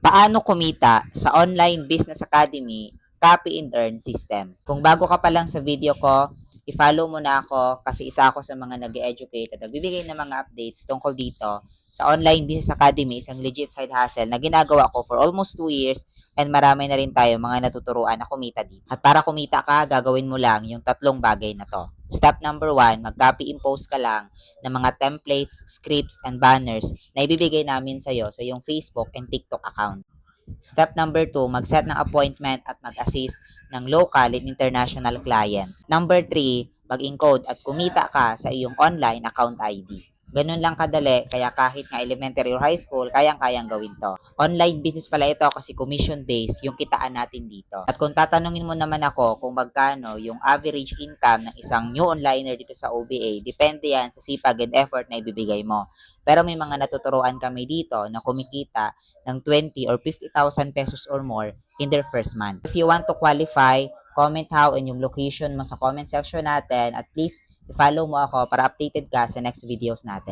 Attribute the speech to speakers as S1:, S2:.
S1: Paano kumita sa Online Business Academy Copy and Earn System? Kung bago ka pa lang sa video ko, i-follow mo na ako kasi isa ako sa mga nag-educate at nagbibigay ng mga updates tungkol dito sa Online Business Academy, isang legit side hustle na ginagawa ko for almost 2 years and marami na rin tayo mga natuturuan na kumita dito. At para kumita ka, gagawin mo lang yung tatlong bagay na to. Step number 1, mag-copy impose ka lang ng mga templates, scripts, and banners na ibibigay namin sa'yo sa iyong Facebook and TikTok account. Step number 2, mag-set ng appointment at mag-assist ng local and international clients. Number 3, mag-encode at kumita ka sa iyong online account ID. Ganun lang kadali, kaya kahit nga elementary or high school, kayang-kayang gawin to. Online business pala ito kasi commission-based yung kitaan natin dito. At kung tatanungin mo naman ako kung magkano yung average income ng isang new onliner dito sa OBA, depende yan sa sipag and effort na ibibigay mo. Pero may mga natuturuan kami dito na kumikita ng 20 or 50,000 pesos or more in their first month. If you want to qualify, comment how and yung location mo sa comment section natin at please i-follow mo ako para updated ka sa next videos natin.